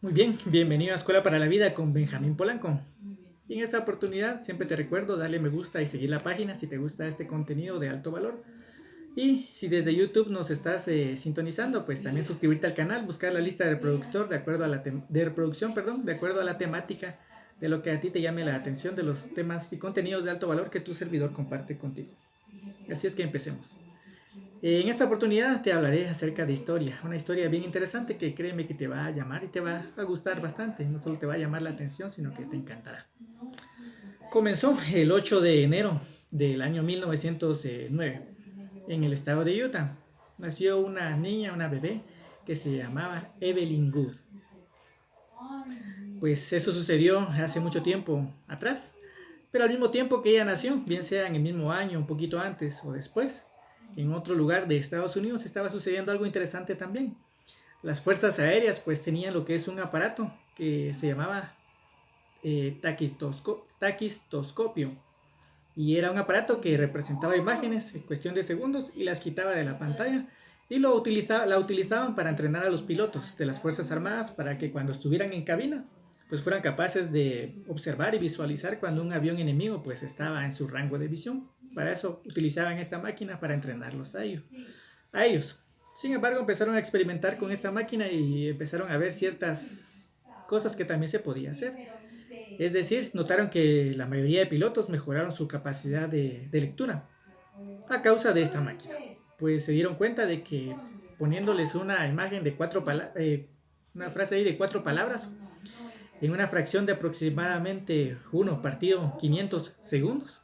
Muy bien, bienvenido a Escuela para la Vida con Benjamín Polanco. Y en esta oportunidad siempre te recuerdo darle me gusta y seguir la página si te gusta este contenido de alto valor. Y si desde YouTube nos estás sintonizando, pues también suscribirte al canal, buscar la lista de reproductor de acuerdo a de reproducción, perdón, de acuerdo a la temática de lo que a ti te llame la atención de los temas y contenidos de alto valor que tu servidor comparte contigo. Así es que empecemos. En esta oportunidad te hablaré acerca de historia, una historia bien interesante que créeme que te va a llamar y te va a gustar bastante, no solo te va a llamar la atención, sino que te encantará. Comenzó el 8 de enero del año 1909 en el estado de Utah. Nació una niña, una bebé, que se llamaba Evelyn Good. Pues eso sucedió hace mucho tiempo atrás, pero al mismo tiempo que ella nació, bien sea en el mismo año, un poquito antes o después, en otro lugar de Estados Unidos estaba sucediendo algo interesante también. Las fuerzas aéreas pues tenían lo que es un aparato que se llamaba taquistoscopio, y era un aparato que representaba imágenes en cuestión de segundos y las quitaba de la pantalla y la utilizaban para entrenar a los pilotos de las Fuerzas Armadas para que cuando estuvieran en cabina pues fueran capaces de observar y visualizar cuando un avión enemigo pues estaba en su rango de visión. Para eso utilizaban esta máquina para entrenarlos a ellos. Sin embargo, empezaron a experimentar con esta máquina y empezaron a ver ciertas cosas que también se podía hacer. Es decir, notaron que la mayoría de pilotos mejoraron su capacidad de lectura a causa de esta máquina. Pues se dieron cuenta de que poniéndoles una imagen de una frase ahí de 4 palabras, en una fracción de aproximadamente 1 partido 500 segundos,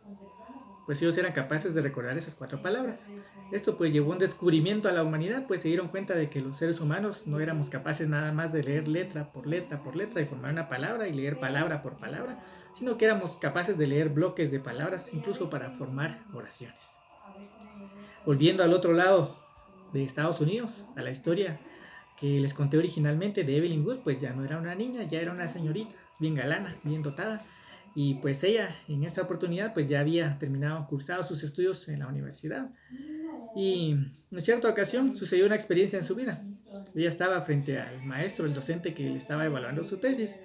pues ellos eran capaces de recordar esas 4 palabras. Esto pues llevó un descubrimiento a la humanidad, pues se dieron cuenta de que los seres humanos no éramos capaces nada más de leer letra por letra por letra y formar una palabra y leer palabra por palabra, sino que éramos capaces de leer bloques de palabras incluso para formar oraciones. Volviendo al otro lado de Estados Unidos, a la historia que les conté originalmente de Evelyn Wood, pues ya no era una niña, ya era una señorita, bien galana, bien dotada. Y pues ella en esta oportunidad pues ya había cursado sus estudios en la universidad. Y en cierta ocasión sucedió una experiencia en su vida. Ella estaba frente al maestro, el docente que le estaba evaluando su tesis,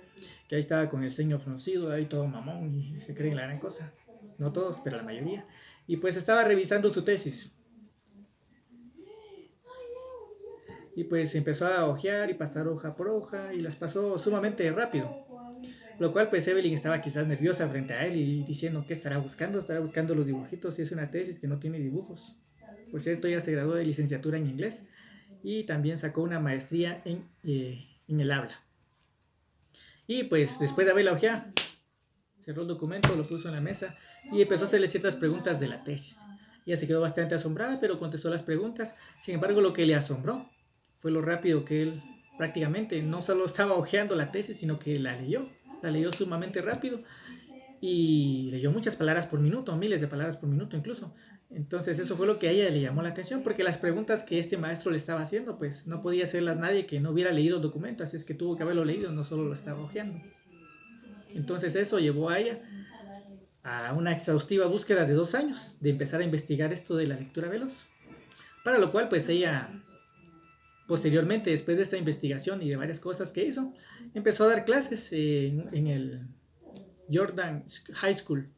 que ahí estaba con el ceño fruncido, ahí todo mamón y se creen la gran cosa. No todos, pero la mayoría. Y pues estaba revisando su tesis. Y pues empezó a hojear y pasar hoja por hoja y las pasó sumamente rápido. Lo cual pues Evelyn estaba quizás nerviosa frente a él y diciendo que estará buscando los dibujitos y es una tesis que no tiene dibujos. Por cierto, ella se graduó de licenciatura en inglés y también sacó una maestría en el habla. Y pues después de haberla hojeado, cerró el documento, lo puso en la mesa y empezó a hacerle ciertas preguntas de la tesis. Ella se quedó bastante asombrada, pero contestó las preguntas. Sin embargo, lo que le asombró fue lo rápido que él prácticamente no solo estaba hojeando la tesis, sino que la leyó. La leyó sumamente rápido y leyó muchas palabras por minuto, miles de palabras por minuto incluso. Entonces eso fue lo que a ella le llamó la atención, porque las preguntas que este maestro le estaba haciendo, pues no podía hacerlas nadie que no hubiera leído el documento, así es que tuvo que haberlo leído, no solo lo estaba hojeando. Entonces eso llevó a ella a una exhaustiva búsqueda de 2 años de empezar a investigar esto de la lectura veloz. Para lo cual pues ella posteriormente, después de esta investigación y de varias cosas que hizo, empezó a dar clases en el Jordan High School,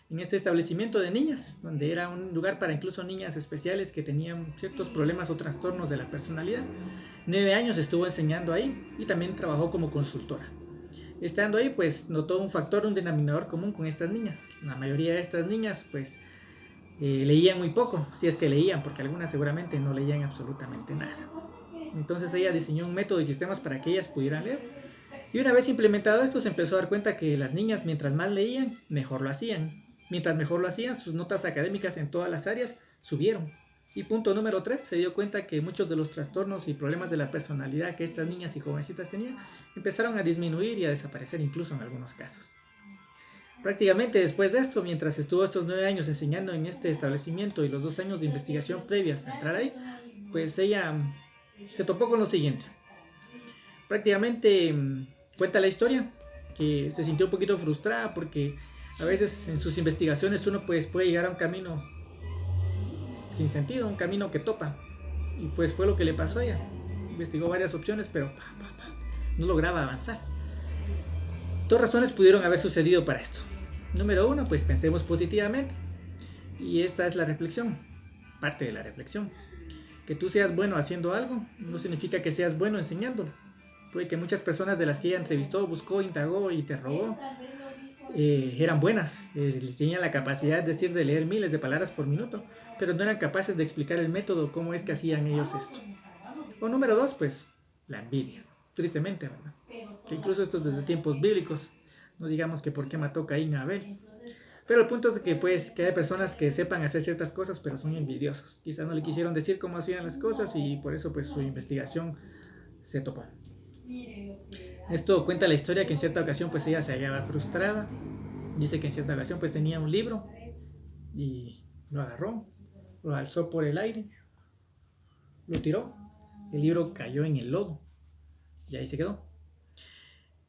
en este establecimiento de niñas, donde era un lugar para incluso niñas especiales que tenían ciertos problemas o trastornos de la personalidad. 9 años estuvo enseñando ahí y también trabajó como consultora. Estando ahí, pues notó un factor, un denominador común con estas niñas. La mayoría de estas niñas, pues, leían muy poco, si es que leían, porque algunas seguramente no leían absolutamente nada. Entonces ella diseñó un método y sistemas para que ellas pudieran leer. Y una vez implementado esto, se empezó a dar cuenta que las niñas, mientras más leían, mejor lo hacían. Mientras mejor lo hacían, sus notas académicas en todas las áreas subieron. Y punto número 3, se dio cuenta que muchos de los trastornos y problemas de la personalidad que estas niñas y jovencitas tenían empezaron a disminuir y a desaparecer incluso en algunos casos. Prácticamente después de esto, mientras estuvo estos 9 años enseñando en este establecimiento y los 2 años de investigación previas a entrar ahí, pues ella se topó con lo siguiente. Prácticamente cuenta la historia que se sintió un poquito frustrada porque a veces en sus investigaciones uno pues puede llegar a un camino sin sentido, un camino que topa. Y pues fue lo que le pasó a ella. Investigó varias opciones, pero no lograba avanzar. Dos razones pudieron haber sucedido para esto. Número uno, pues pensemos positivamente. Y esta es la reflexión, parte de la reflexión. Que tú seas bueno haciendo algo no significa que seas bueno enseñándolo. Puede que muchas personas de las que ella entrevistó, buscó, indagó y interrogó, eran buenas, tenían la capacidad de leer miles de palabras por minuto, pero no eran capaces de explicar el método, cómo es que hacían ellos esto. O número dos, pues, la envidia, tristemente, ¿verdad? Que incluso esto desde tiempos bíblicos, no digamos que por qué mató Caín a Abel. Pero el punto es que, pues, que hay personas que sepan hacer ciertas cosas, pero son envidiosos. Quizás no le quisieron decir cómo hacían las cosas y por eso, pues, su investigación se topó. Esto cuenta la historia que en cierta ocasión, pues, ella se hallaba frustrada. Dice que en cierta ocasión, pues, tenía un libro y lo agarró, lo alzó por el aire, lo tiró. El libro cayó en el lodo y ahí se quedó.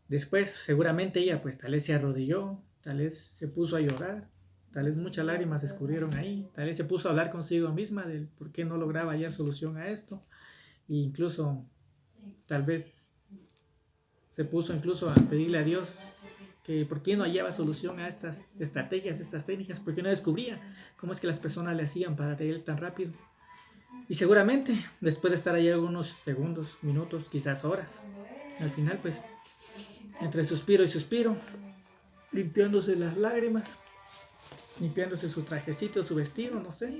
Después, seguramente ella, pues, tal vez se arrodilló, tal vez se puso a llorar, tal vez muchas lágrimas escurrieron ahí, tal vez se puso a hablar consigo misma del por qué no lograba hallar solución a esto, e incluso, tal vez, se puso incluso a pedirle a Dios que por qué no hallaba solución a estas estrategias, estas técnicas, por qué no descubría cómo es que las personas le hacían para leer tan rápido. Y seguramente, después de estar ahí algunos segundos, minutos, quizás horas, al final, pues, entre suspiro y suspiro, limpiándose las lágrimas, limpiándose su trajecito, su vestido, no sé,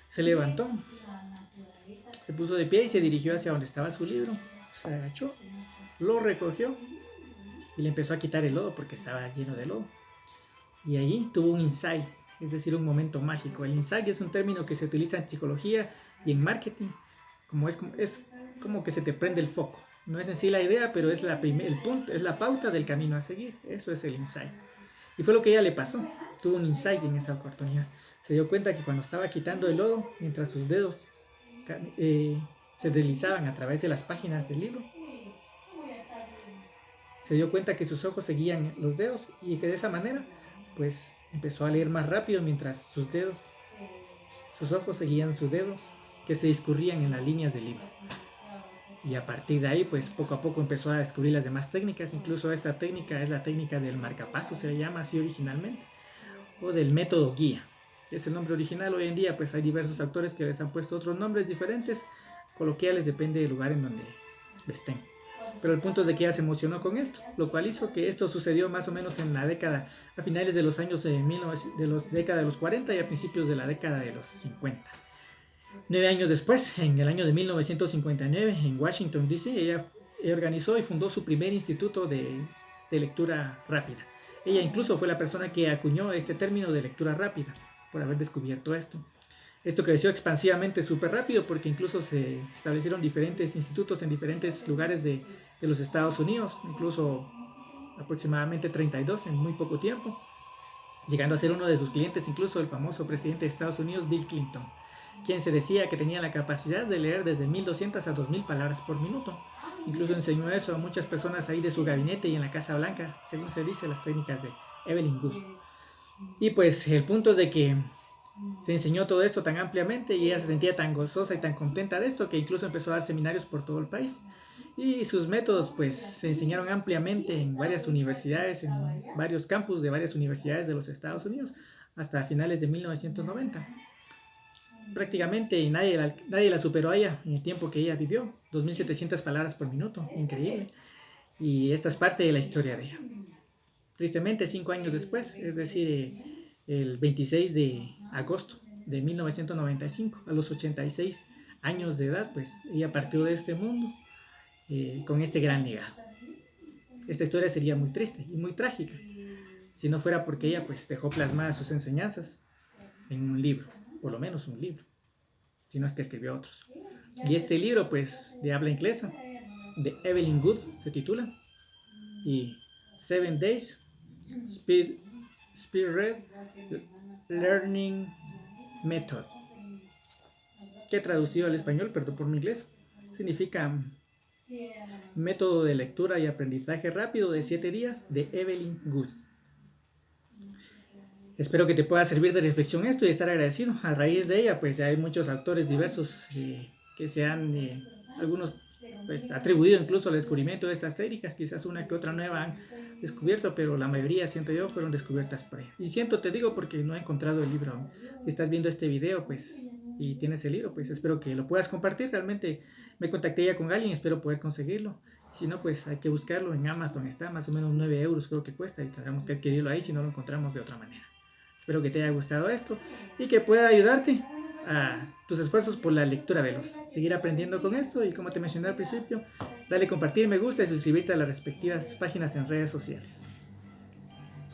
se levantó, se puso de pie y se dirigió hacia donde estaba su libro, se agachó, lo recogió y le empezó a quitar el lodo porque estaba lleno de lodo. Y allí tuvo un insight, es decir, un momento mágico. El insight es un término que se utiliza en psicología y en marketing, es como que se te prende el foco. No es en sí la idea, pero es el punto, es la pauta del camino a seguir. Eso es el insight. Y fue lo que a ella le pasó. Tuvo un insight en esa oportunidad. Se dio cuenta que cuando estaba quitando el lodo, mientras sus dedos se deslizaban a través de las páginas del libro, se dio cuenta que sus ojos seguían los dedos y que de esa manera, pues, empezó a leer más rápido mientras sus ojos seguían sus dedos que se discurrían en las líneas del libro. Y a partir de ahí, pues, poco a poco empezó a descubrir las demás técnicas. Incluso esta técnica es la técnica del marcapaso, se llama así originalmente, o del método guía. Es el nombre original. Hoy en día, pues, hay diversos autores que les han puesto otros nombres diferentes, coloquiales, depende del lugar en donde estén. Pero el punto es de que ella se emocionó con esto, lo cual hizo que esto sucedió más o menos en la década, a finales de los años de década de los 40 y a principios de la década de los 50. 9 años después, en el año de 1959, en Washington, D.C., ella organizó y fundó su primer instituto de lectura rápida. Ella incluso fue la persona que acuñó este término de lectura rápida, por haber descubierto esto. Esto creció expansivamente súper rápido porque incluso se establecieron diferentes institutos en diferentes lugares de los Estados Unidos, incluso aproximadamente 32 en muy poco tiempo, llegando a ser uno de sus clientes incluso el famoso presidente de Estados Unidos, Bill Clinton, quien se decía que tenía la capacidad de leer desde 1200 a 2000 palabras por minuto. Incluso enseñó eso a muchas personas ahí de su gabinete y en la Casa Blanca, según se dice, las técnicas de Evelyn Good. Y pues el punto es de que se enseñó todo esto tan ampliamente y ella se sentía tan gozosa y tan contenta de esto que incluso empezó a dar seminarios por todo el país. Y sus métodos pues se enseñaron ampliamente en varias universidades, en varios campus de varias universidades de los Estados Unidos, hasta finales de 1990. Prácticamente nadie la superó a ella en el tiempo que ella vivió, 2.700 palabras por minuto, increíble. Y esta es parte de la historia de ella. Tristemente, 5 años después, es decir, el 26 de agosto de 1995, a los 86 años de edad, pues ella partió de este mundo con este gran legado. Esta historia sería muy triste y muy trágica si no fuera porque ella pues dejó plasmadas sus enseñanzas en un libro, por lo menos un libro, si no es que escribió otros. Y este libro pues de habla inglesa, de Evelyn Good, se titula, y 7 Days Speed Read Learning Method, que traducido al español, perdón por mi inglés, significa método de lectura y aprendizaje rápido de 7 días de Evelyn Good. Espero que te pueda servir de reflexión esto y estar agradecido. A raíz de ella, pues hay muchos autores diversos que se han, algunos pues, atribuido incluso al descubrimiento de estas técnicas. Quizás una que otra nueva han descubierto, pero la mayoría, siento yo, fueron descubiertas por ahí. Y siento, te digo, porque no he encontrado el libro aún. Si estás viendo este video, pues, y tienes el libro, pues espero que lo puedas compartir. Realmente me contacté ya con alguien, espero poder conseguirlo. Si no, pues hay que buscarlo en Amazon, está más o menos 9 euros creo que cuesta y tendremos que adquirirlo ahí si no lo encontramos de otra manera. Espero que te haya gustado esto y que pueda ayudarte a tus esfuerzos por la lectura veloz. Seguir aprendiendo con esto y como te mencioné al principio, dale compartir, me gusta y suscribirte a las respectivas páginas en redes sociales.